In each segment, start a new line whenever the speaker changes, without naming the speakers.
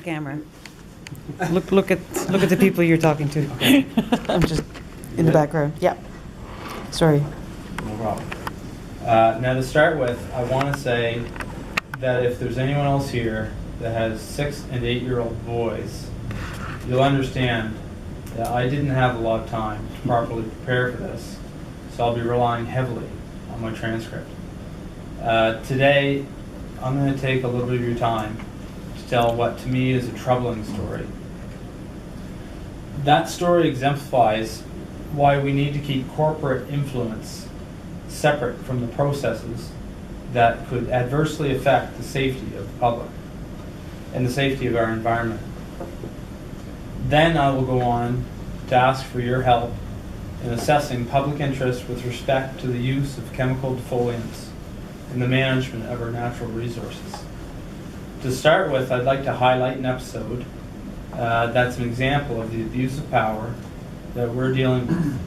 camera. Look at the people you're talking to. I'm just in the background. Yeah. Sorry.
No problem. Now to start with, I want to say that if there's anyone else here that has 6- and 8-year-old boys, you'll understand that I didn't have a lot of time to properly prepare for this, so I'll be relying heavily on my transcript. Today, I'm going to take a little bit of your time to tell what to me is a troubling story. That story exemplifies why we need to keep corporate influence separate from the processes that could adversely affect the safety of the public and the safety of our environment. Then I will go on to ask for your help in assessing public interest with respect to the use of chemical defoliants in the management of our natural resources. To start with, I'd like to highlight an episode that's an example of the abuse of power that we're dealing with.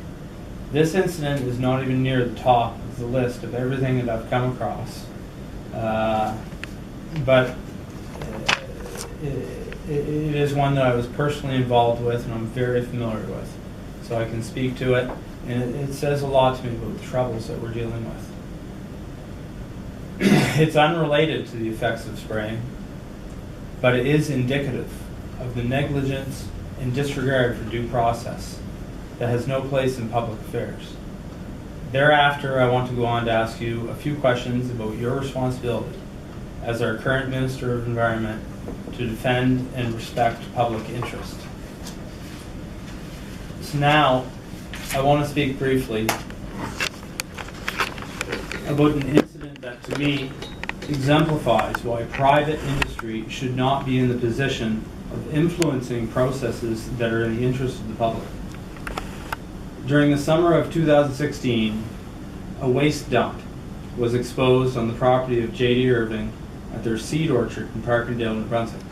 This incident is not even near the top of the list of everything that I've come across, but it is one that I was personally involved with and I'm very familiar with. So I can speak to it, and it says a lot to me about the troubles that we're dealing with. It's unrelated to the effects of spraying, but it is indicative of the negligence and disregard for due process that has no place in public affairs. Thereafter, I want to go on to ask you a few questions about your responsibility as our current Minister of Environment to defend and respect public interest. So now, I want to speak briefly about an incident that to me exemplifies why private industry should not be in the position of influencing processes that are in the interest of the public. During the summer of 2016, a waste dump was exposed on the property of J.D. Irving at their seed orchard in Parkindale, New Brunswick.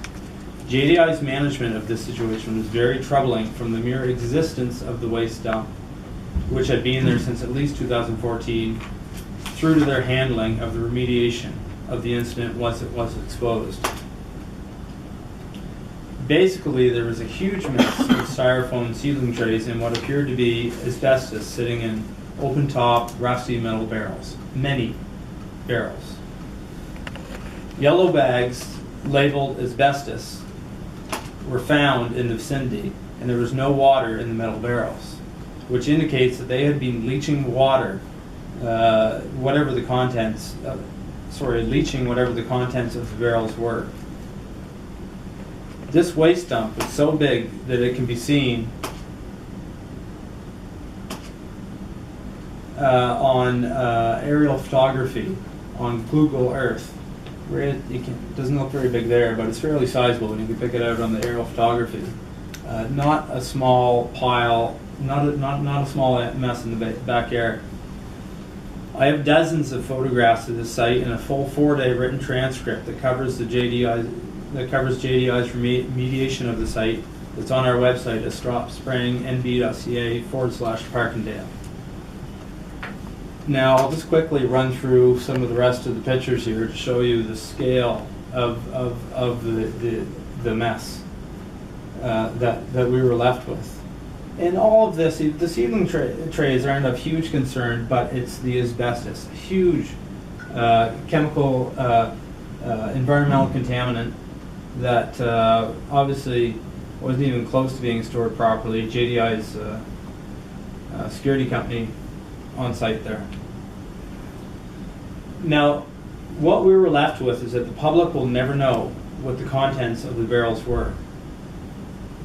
JDI's management of this situation was very troubling from the mere existence of the waste dump, which had been there since at least 2014, through to their handling of the remediation of the incident once it was exposed. Basically, there was a huge mess of styrofoam seedling trays and what appeared to be asbestos sitting in open-top, rusty metal barrels. Many barrels. Yellow bags labeled asbestos were found in the vicinity, and there was no water in the metal barrels, which indicates that they had been leaching water, leaching whatever the contents of the barrels were. This waste dump is so big that it can be seen on aerial photography on Google Earth. Where it doesn't look very big there, but it's fairly sizable, and you can pick it out on the aerial photography. Not a small pile, not a small mess in the backyard. I have dozens of photographs of this site and a full 4-day written transcript that covers JDI's remediation of the site. That's on our website at stopsprayingnb.ca/Parkindale. Now, I'll just quickly run through some of the rest of the pictures here to show you the scale of the mess that we were left with. And all of this, the seedling trays aren't of huge concern, but it's the asbestos, a huge chemical, environmental contaminant that obviously wasn't even close to being stored properly. JDI's security company on site there. Now, what we were left with is that the public will never know what the contents of the barrels were.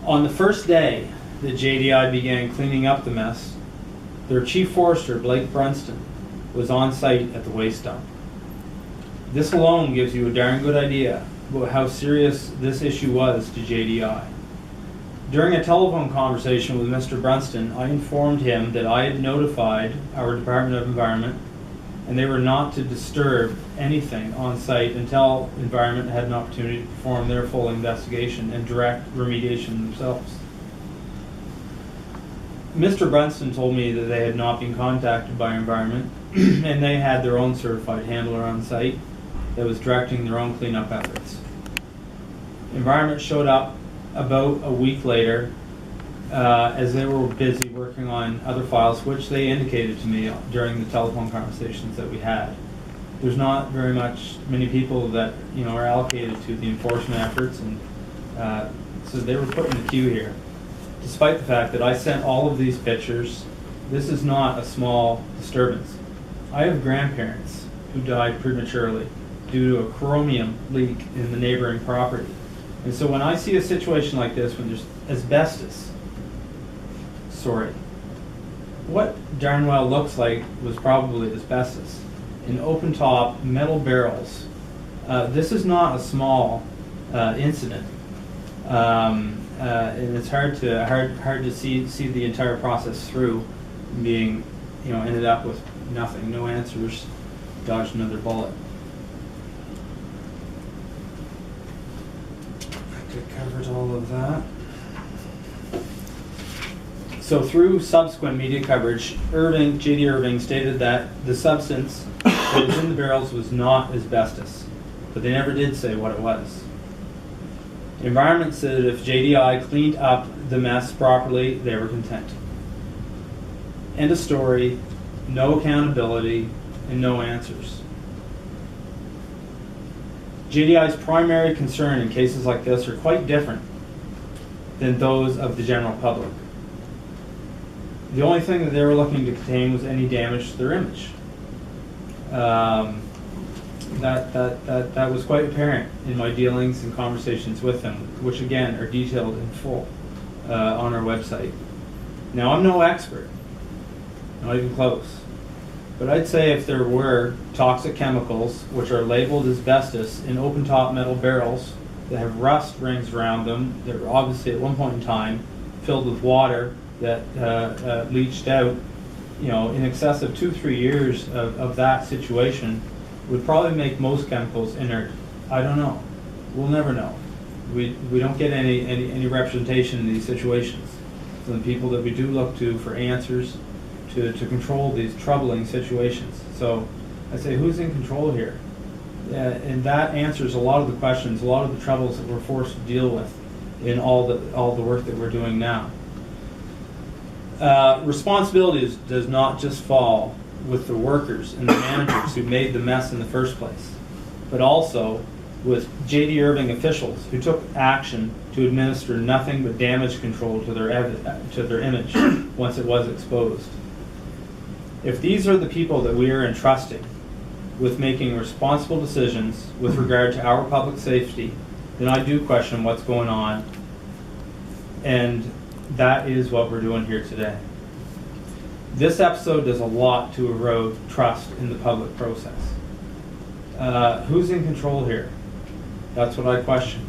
On the first day that JDI began cleaning up the mess, their chief forester, Blake Brunston, was on site at the waste dump. This alone gives you a darn good idea about how serious this issue was to JDI. During a telephone conversation with Mr. Brunston, I informed him that I had notified our Department of Environment and they were not to disturb anything on site until Environment had an opportunity to perform their full investigation and direct remediation themselves. Mr. Brunston told me that they had not been contacted by Environment and they had their own certified handler on site that was directing their own cleanup efforts. Environment showed up about a week later as they were busy working on other files, which they indicated to me during the telephone conversations that we had. There's not many people that are allocated to the enforcement efforts, and so they were put in the queue here. Despite the fact that I sent all of these pictures, this is not a small disturbance. I have grandparents who died prematurely due to a chromium leak in the neighboring property. And so when I see a situation like this, when there's asbestos, what darn well looks like was probably asbestos in open top metal barrels. This is not a small incident, and it's hard to see the entire process through, being ended up with nothing, no answers, dodged another bullet. I think I covered all of that. So through subsequent media coverage, J.D. Irving stated that the substance that was in the barrels was not asbestos, but they never did say what it was. The environment said that if JDI cleaned up the mess properly, they were content. End of story, no accountability, and no answers. JDI's primary concern in cases like this are quite different than those of the general public. The only thing that they were looking to contain was any damage to their image. That was quite apparent in my dealings and conversations with them, which again are detailed in full on our website. Now, I'm no expert, not even close, but I'd say if there were toxic chemicals which are labeled asbestos in open top metal barrels that have rust rings around them, that were obviously at one point in time filled with water that leached out, in excess of 2-3 years of that situation, would probably make most chemicals inert. I don't know. We'll never know. We don't get any representation in these situations from the people that we do look to for answers to control these troubling situations. So I say, who's in control here? And that answers a lot of the questions, a lot of the troubles that we're forced to deal with in all the work that we're doing now. Responsibility does not just fall with the workers and the managers who made the mess in the first place, but also with J.D. Irving officials who took action to administer nothing but damage control to their image once it was exposed. If these are the people that we are entrusting with making responsible decisions with regard to our public safety, then I do question what's going on, and that is what we're doing here today. This episode does a lot to erode trust in the public process. Who's in control here? That's what I question.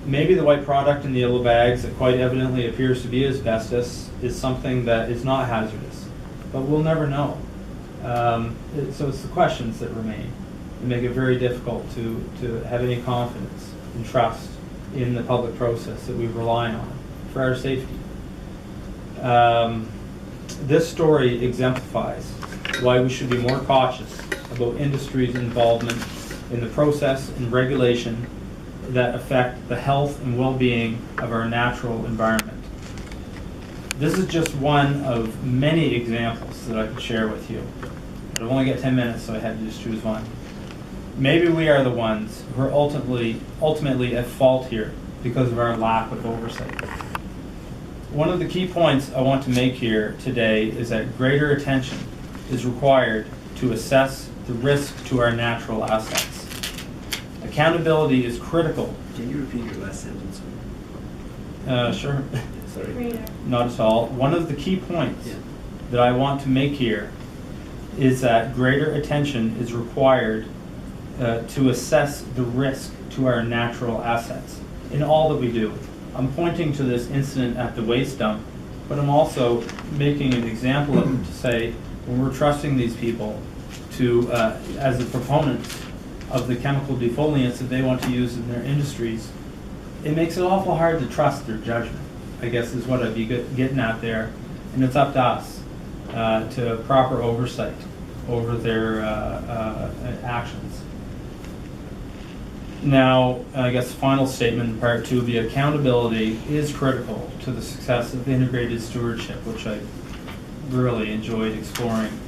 Maybe the white product in the yellow bags that quite evidently appears to be asbestos is something that is not hazardous, but we'll never know. So it's the questions that remain and make it very difficult to have any confidence and trust in the public process that we rely on for our safety. This story exemplifies why we should be more cautious about industry's involvement in the process and regulation that affect the health and well-being of our natural environment. This is just one of many examples that I could share with you. But I've only got 10 minutes, so I had to just choose one. Maybe we are the ones who are ultimately at fault here because of our lack of oversight. One of the key points I want to make here today is that greater attention is required to assess the risk to our natural assets. Accountability is critical.
Can you repeat your last sentence?
Sure.
Sorry.
Not at all. One of the key points that I want to make here is that greater attention is required to assess the risk to our natural assets in all that we do. I'm pointing to this incident at the waste dump, but I'm also making an example of it to say, when we're trusting these people to, as the proponents of the chemical defoliants that they want to use in their industries, it makes it awful hard to trust their judgment, I guess is what I'd be getting at there. And it's up to us to proper oversight over their actions. Now, I guess the final statement in part 2, the accountability is critical to the success of integrated stewardship, which I really enjoyed exploring,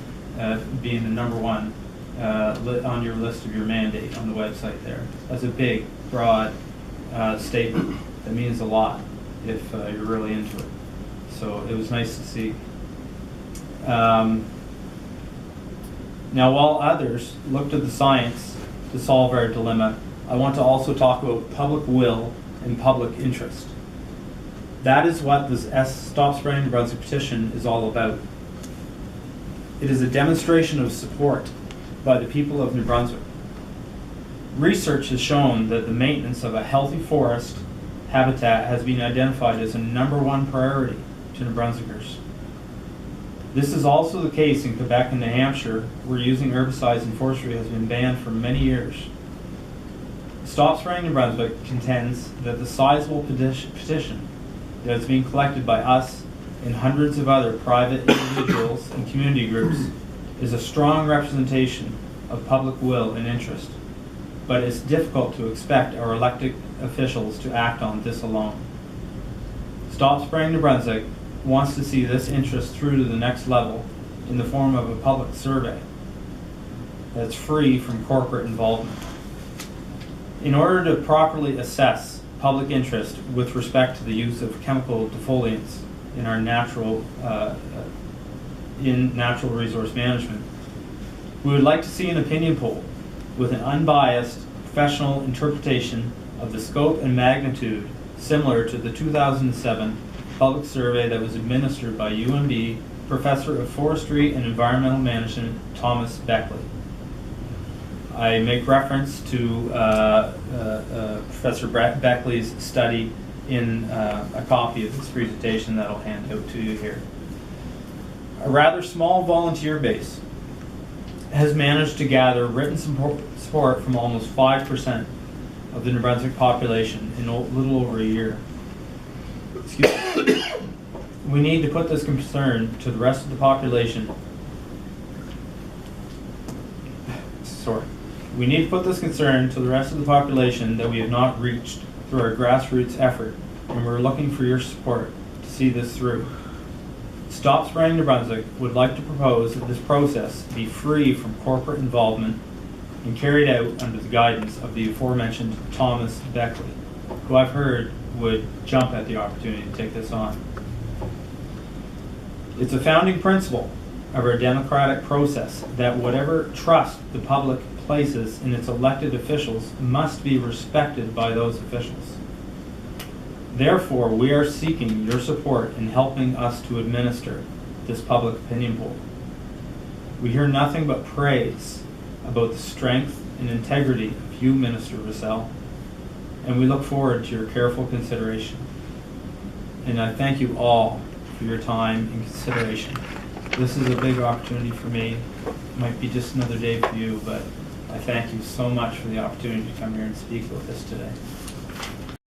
being the number one on your list of your mandate on the website there. That's a big, broad statement that means a lot if you're really into it. So it was nice to see. Now, while others look to the science to solve our dilemma, I want to also talk about public will and public interest. That is what this Stop Spraying New Brunswick petition is all about. It is a demonstration of support by the people of New Brunswick. Research has shown that the maintenance of a healthy forest habitat has been identified as a #1 priority to New Brunswickers. This is also the case in Quebec and New Hampshire, where using herbicides in forestry has been banned for many years. Stop Spraying New Brunswick contends that the sizable petition that is being collected by us and hundreds of other private individuals and community groups is a strong representation of public will and interest, but it's difficult to expect our elected officials to act on this alone. Stop Spraying New Brunswick wants to see this interest through to the next level in the form of a public survey that's free from corporate involvement. In order to properly assess public interest with respect to the use of chemical defoliants in our natural resource management, we would like to see an opinion poll with an unbiased professional interpretation of the scope and magnitude similar to the 2007 public survey that was administered by UNB Professor of Forestry and Environmental Management Thomas Beckley. I make reference to Professor Beckley's study in a copy of this presentation that I'll hand out to you here. A rather small volunteer base has managed to gather written support from almost 5% of the New Brunswick population in a little over a year. Excuse me. We need to put this concern to the rest of the population. We need to put this concern to the rest of the population that we have not reached through our grassroots effort, and we're looking for your support to see this through. Stop Spraying New Brunswick would like to propose that this process be free from corporate involvement and carried out under the guidance of the aforementioned Thomas Beckley, who I've heard would jump at the opportunity to take this on. It's a founding principle of our democratic process that whatever trust the public places in its elected officials must be respected by those officials. Therefore, we are seeking your support in helping us to administer this public opinion poll. We hear nothing but praise about the strength and integrity of you, Minister Rousselle, and we look forward to your careful consideration. And I thank you all for your time and consideration. This is a big opportunity for me. It might be just another day for you, but I thank you so much for the opportunity to come here and speak with us today.